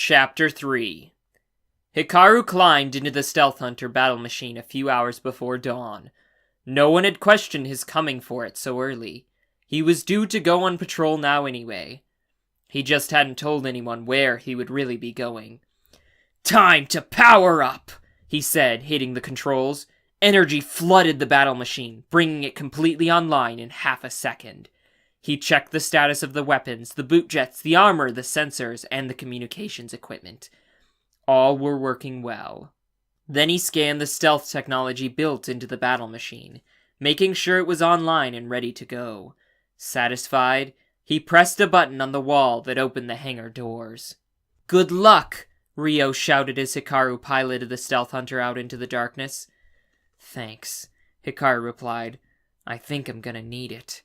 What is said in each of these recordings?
Chapter 3. Hikaru climbed into the Stealth Hunter battle machine a few hours before dawn. No one had questioned his coming for it so early. He was due to go on patrol now anyway. He just hadn't told anyone where he would really be going. "Time to power up!" he said, hitting the controls. Energy flooded the battle machine, bringing it completely online in half a second. He checked the status of the weapons, the boot jets, the armor, the sensors, and the communications equipment. All were working well. Then he scanned the stealth technology built into the battle machine, making sure it was online and ready to go. Satisfied, he pressed a button on the wall that opened the hangar doors. "Good luck!" Ryo shouted as Hikaru piloted the Stealth Hunter out into the darkness. "Thanks," Hikaru replied. "I think I'm gonna need it."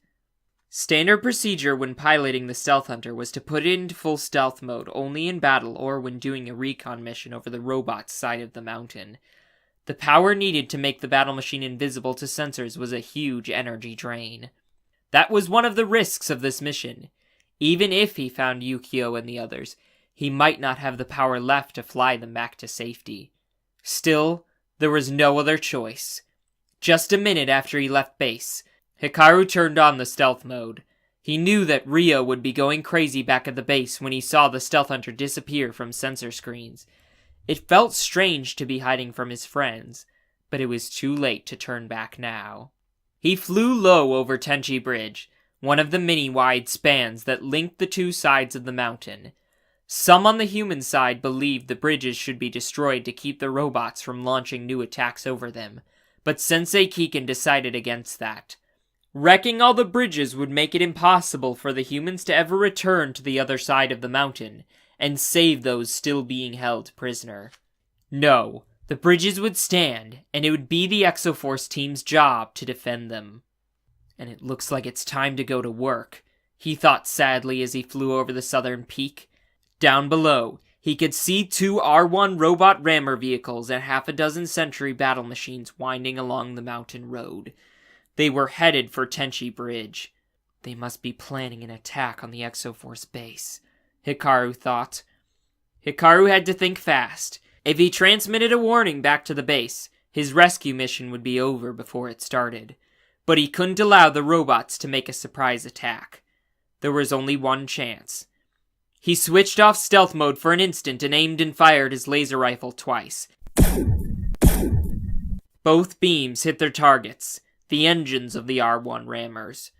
Standard procedure when piloting the Stealth Hunter was to put it into full stealth mode only in battle or when doing a recon mission over the robot's side of the mountain. The power needed to make the battle machine invisible to sensors was a huge energy drain. That was one of the risks of this mission. Even if he found Yukio and the others, he might not have the power left to fly them back to safety. Still, there was no other choice. Just a minute after he left base, Hikaru turned on the stealth mode. He knew that Ryo would be going crazy back at the base when he saw the Stealth Hunter disappear from sensor screens. It felt strange to be hiding from his friends, but it was too late to turn back now. He flew low over Tenchi Bridge, one of the many wide spans that linked the two sides of the mountain. Some on the human side believed the bridges should be destroyed to keep the robots from launching new attacks over them, but Sensei Kiken decided against that. Wrecking all the bridges would make it impossible for the humans to ever return to the other side of the mountain and save those still being held prisoner. No, the bridges would stand, and it would be the Exo-Force team's job to defend them. And it looks like it's time to go to work, he thought sadly as he flew over the southern peak. Down below, he could see 2 R1 robot rammer vehicles and half a dozen Sentry battle machines winding along the mountain road. They were headed for Tenchi Bridge. They must be planning an attack on the Exo-Force base, Hikaru thought. Hikaru had to think fast. If he transmitted a warning back to the base, his rescue mission would be over before it started. But he couldn't allow the robots to make a surprise attack. There was only one chance. He switched off stealth mode for an instant and aimed and fired his laser rifle twice. Both beams hit their targets, the engines of the R1 rammers.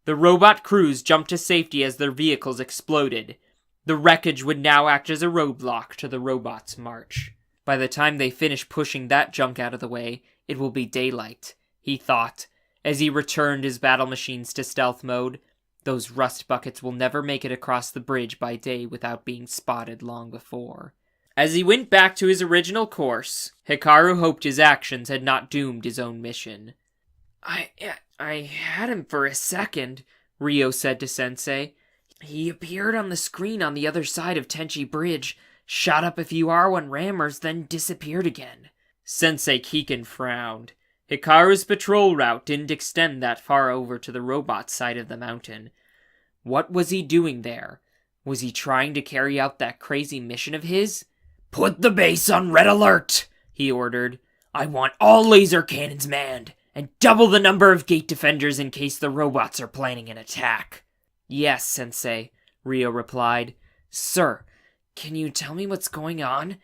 The robot crews jumped to safety as their vehicles exploded. The wreckage would now act as a roadblock to the robots' march. By the time they finish pushing that junk out of the way, it will be daylight, he thought, as he returned his battle machines to stealth mode. Those rust buckets will never make it across the bridge by day without being spotted long before. As he went back to his original course, Hikaru hoped his actions had not doomed his own mission. I had him for a second, Ryo said to Sensei. He appeared on the screen on the other side of Tenchi Bridge, shot up a few R1 rammers, then disappeared again. Sensei Kiken frowned. Hikaru's patrol route didn't extend that far over to the robot side of the mountain. What was he doing there? Was he trying to carry out that crazy mission of his? "Put the base on red alert," he ordered. "I want all laser cannons manned, and double the number of gate defenders in case the robots are planning an attack." "Yes, Sensei," Ryo replied. "Sir, can you tell me what's going on?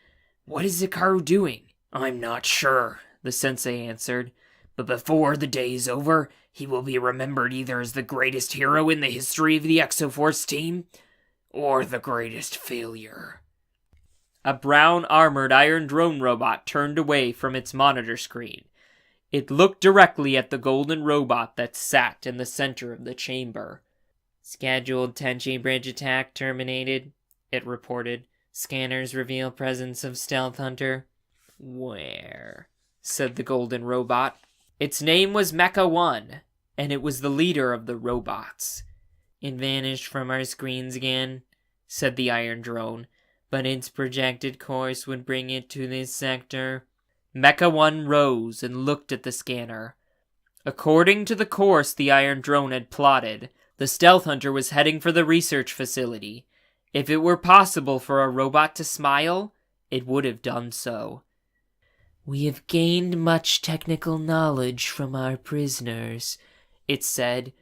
What is Hikaru doing?" "I'm not sure," the Sensei answered. "But before the day is over, he will be remembered either as the greatest hero in the history of the Exo-Force team, or the greatest failure." A brown armored iron drone robot turned away from its monitor screen. It looked directly at the golden robot that sat in the center of the chamber. "Scheduled Tenchi Bridge attack terminated," it reported. "Scanners reveal presence of Stealth Hunter." "Where?" said the golden robot. Its name was Mecha 1, and it was the leader of the robots. "It vanished from our screens again," said the iron drone, "but its projected course would bring it to this sector." Mecha 1 rose and looked at the scanner. According to the course the iron drone had plotted, the Stealth Hunter was heading for the research facility. If it were possible for a robot to smile, it would have done so. "We have gained much technical knowledge from our prisoners," it said,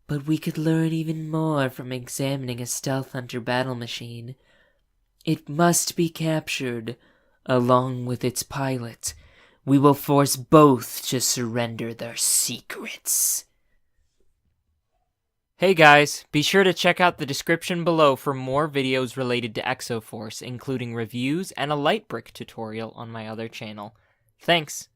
"but we could learn even more from examining a stealth hunter battle machine. It must be captured, along with its pilot. We will force both to surrender their secrets." Hey guys, be sure to check out the description below for more videos related to Exo-Force, including reviews and a light brick tutorial on my other channel. Thanks.